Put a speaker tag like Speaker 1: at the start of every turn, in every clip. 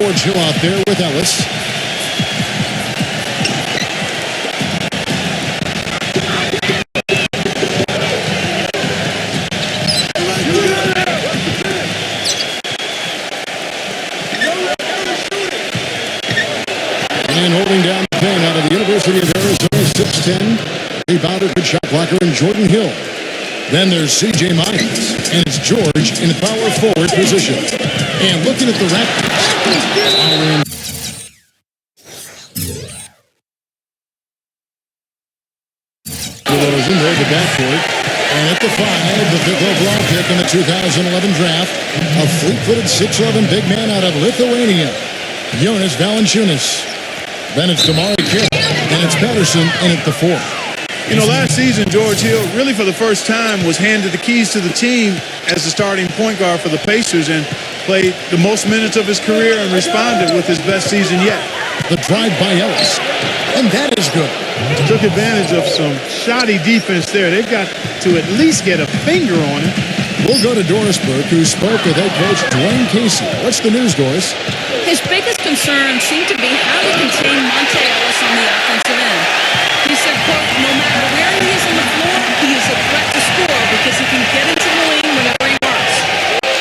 Speaker 1: George Hill out there with Ellis. And holding down the pin out of the University of Arizona, 6'10", rebounder, good shot blocker, and Jordan Hill. Then there's C.J. Myers, and it's George in the power forward position. And looking at the Raptors, DeRozan there the backcourt. And at the 5, the 5th overall pick in the 2011 draft, a fleet-footed 6'11" big man out of Lithuania, Jonas Valanciunas. Then it's Damari Carroll, and it's Patterson in at the 4.
Speaker 2: You know, last season, George Hill, really for the first time, was handed the keys to the team as the starting point guard for the Pacers and played the most minutes of his career and responded with his best season yet.
Speaker 1: The drive by Ellis, and that is good.
Speaker 2: Took advantage of some shoddy defense there. They've got to at least get a finger on him.
Speaker 1: We'll go to Doris Burke, who spoke with head coach Dwayne Casey. What's the news, Doris?
Speaker 3: His biggest concern seemed to be how to contain Monte Ellis on the offensive end. He said, quote, no matter where he is on the floor, he is a threat to score because he can get into the lane whenever he wants.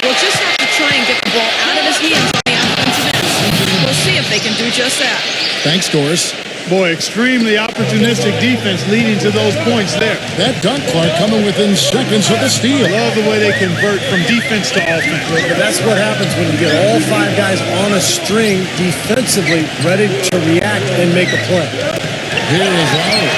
Speaker 3: We'll just have to try and get the ball out of his hands on the offensive end. We'll see if they can do just that.
Speaker 1: Thanks, Doris.
Speaker 2: Boy, extremely opportunistic defense leading to those points there.
Speaker 1: That dunk, Clark, coming within seconds of the steal.
Speaker 2: Love the way they convert from defense to offense.
Speaker 4: But that's what happens when you get all 5 guys on a string defensively, ready to react and make a play.
Speaker 1: Here is Lowry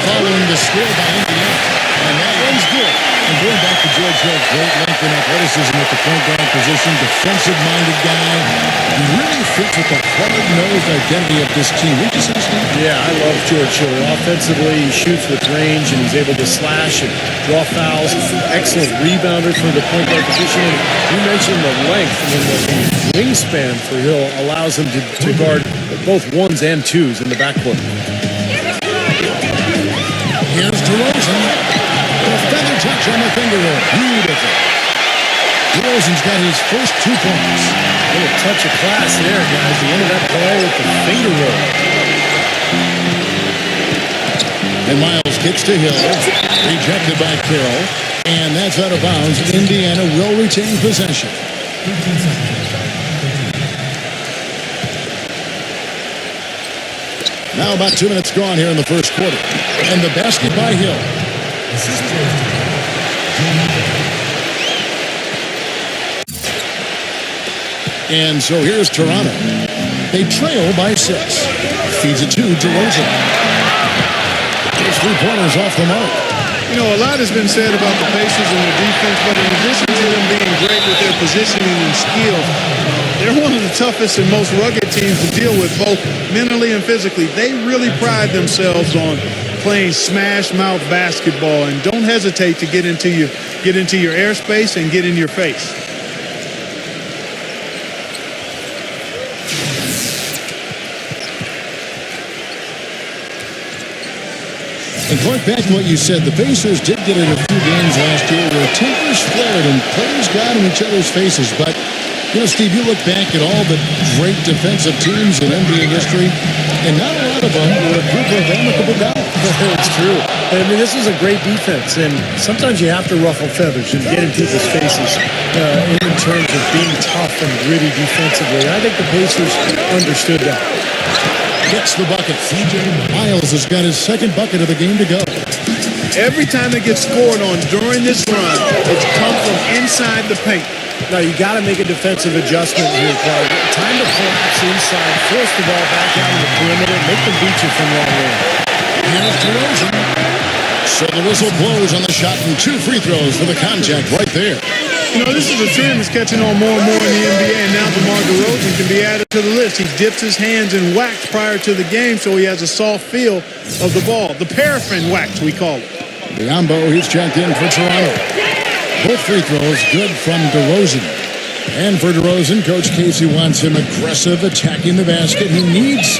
Speaker 1: following the steal by Indiana. And that one's good. And going back to George Hill, great length and athleticism at the point guard position, defensive-minded guy. He really fits with the hard-nosed identity of this team. Would you say, Steve?
Speaker 4: Yeah, I love George Hill. Offensively, he shoots with range, and he's able to slash and draw fouls. Excellent rebounder for the point guard position. And you mentioned the length. I mean, the wingspan for Hill allows him to guard both 1s and 2s in the backcourt.
Speaker 1: Here's DeRozan. A feather touch on the finger roll. Beautiful. DeRozan's got his first 2 points.
Speaker 4: A little touch of class there, guys. The end of that play with the finger roll.
Speaker 1: And Miles kicks to Hill. Rejected by Carroll. And that's out of bounds. Indiana will retain possession. Now about 2 minutes gone here in the first quarter. And the basket by Hill. And so here's Toronto. They trail by 6. Feeds it to DeRozan. Those 3-pointers off the mark.
Speaker 2: You know, a lot has been said about the Pacers and their defense, but in addition to them being great with their positioning and skill, they're one of the toughest and most rugged teams to deal with, both mentally and physically. They really pride themselves on playing smash-mouth basketball and don't hesitate to get into your airspace and get in your face.
Speaker 1: And Clark, back to what you said, the Pacers did get in a few games last year where tempers flared and players got in each other's faces. But, you know, Steve, you look back at all the great defensive teams in NBA history, and not a lot of them were a group of amicable guys.
Speaker 4: It's true. I mean, this is a great defense, and sometimes you have to ruffle feathers and get in people's faces in terms of being tough and gritty defensively. I think the Pacers understood that.
Speaker 1: Gets the bucket. Miles has got his second bucket of the game to go.
Speaker 2: Every time it gets scored on during this run, it's come from inside the paint.
Speaker 4: Now, you got to make a defensive adjustment here, Clark. Time to collapse inside, force the ball back out in the perimeter, make them beat you from long range.
Speaker 1: Here's DeRozan. So the whistle blows on the shot and 2 free throws for the contact right there.
Speaker 2: You know, this is a trend that's catching on more and more in the NBA, and now DeMar DeRozan can be added to the list. He dips his hands in wax prior to the game, so he has a soft feel of the ball. The paraffin wax, we call it.
Speaker 1: Biombo, he's checked in for Toronto. Both free throws good from DeRozan. And for DeRozan, Coach Casey wants him aggressive, attacking the basket. He needs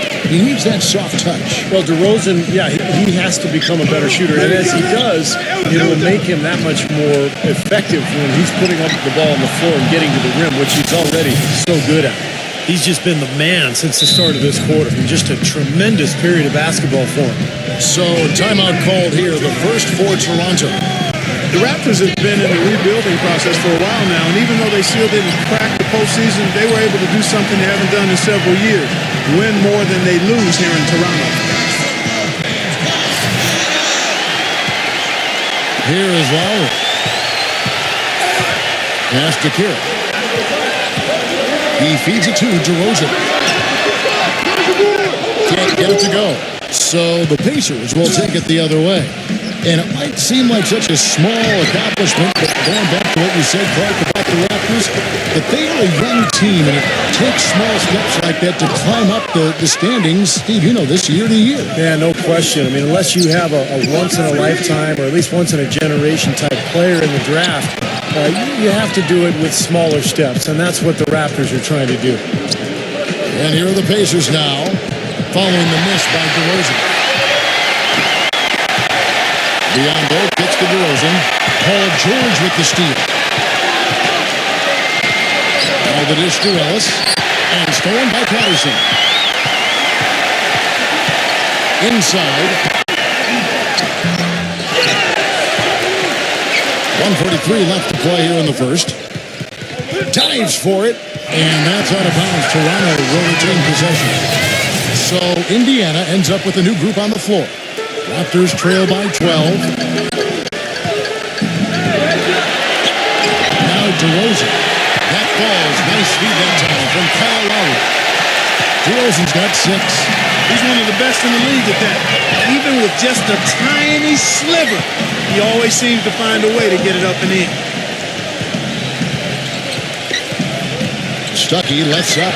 Speaker 1: that soft touch.
Speaker 4: Well, DeRozan, yeah, he has to become a better shooter. And as he does, it will make him that much more effective when he's putting up the ball on the floor and getting to the rim, which he's already so good at. He's just been the man since the start of this quarter. Just a tremendous period of basketball for him.
Speaker 1: So, timeout called here, the first for Toronto.
Speaker 2: The Raptors have been in the rebuilding process for a while now, and even though they still didn't crack the postseason, they were able to do something they haven't done in several years, win more than they lose here in Toronto.
Speaker 1: Here is Lowry. Pass to Kira. He feeds it to DeRozan. Can't get it to go. So the Pacers will take it the other way. And it might seem like such a small accomplishment, but going back to what you said, Clark, about the Raptors, that they are a young team, and it takes small steps like that to climb up the standings, Steve, you know, this year to year.
Speaker 4: Yeah, no question. I mean, unless you have a once-in-a-lifetime or at least once-in-a-generation type player in the draft, you have to do it with smaller steps, and that's what the Raptors are trying to do.
Speaker 1: And here are the Pacers now, following the miss by DeRozan. Biondo gets to DeRozan. Paul George with the steal. Now the dish to Ellis. And stolen by Patterson. Inside. 1:43 left to play here in the first. Dives for it. And that's out of bounds. Toronto will retain possession. So Indiana ends up with a new group on the floor. Raptors trail by 12. Now DeRozan. That falls. Nice feed that time from Kyle Lowry. DeRozan's got 6.
Speaker 2: He's one of the best in the league at that. Even with just a tiny sliver, he always seems to find a way to get it up and in.
Speaker 1: Stuckey lets up.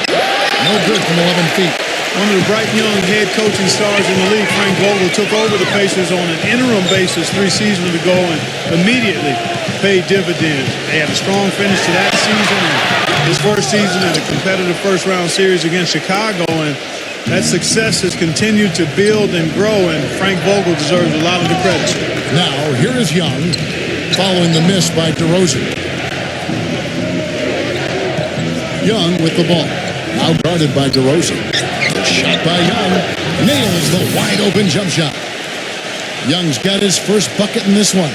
Speaker 1: No good from 11 feet.
Speaker 2: One of the bright young head coaching stars in the league, Frank Vogel, took over the Pacers on an interim basis 3 seasons ago and immediately paid dividends. They had a strong finish to that season and his first season in a competitive first-round series against Chicago, and that success has continued to build and grow, and Frank Vogel deserves a lot of the credit.
Speaker 1: Now, here is Young, following the miss by DeRozan. Young with the ball. Now guarded by DeRozan. Shot by Young. Nails the wide-open jump shot. Young's got his first bucket in this one.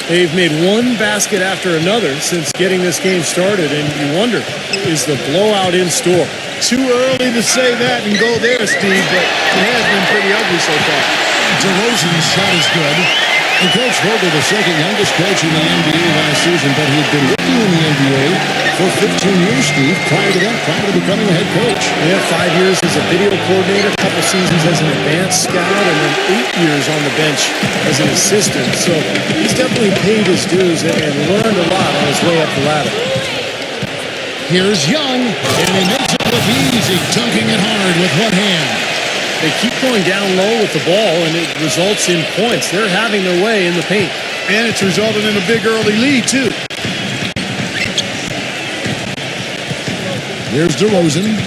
Speaker 4: They've made one basket after another since getting this game started, and you wonder, is the blowout in store?
Speaker 2: Too early to say that and go there, Steve, but it has been pretty ugly so far.
Speaker 1: DeRozan's shot is good. And Coach Vogel, the second youngest coach in the NBA last season, but he'd been working in the NBA for 15 years, Steve, prior to that, prior to becoming a head coach.
Speaker 4: Yeah, 5 years as a video coordinator, a couple seasons as an advanced scout, and then 8 years on the bench as an assistant. So he's definitely paid his dues and learned a lot on his way up the ladder.
Speaker 1: Here's Young, and he makes it look easy, dunking it hard with one hand.
Speaker 4: They keep going down low with the ball, and it results in points. They're having their way in the paint.
Speaker 2: And it's resulted in a big early lead, too.
Speaker 1: Here's DeRozan.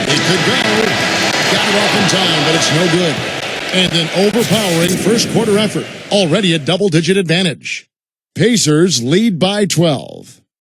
Speaker 1: It could go. Got it off in time, but it's no good. And an overpowering first quarter effort. Already a double-digit advantage. Pacers lead by 12.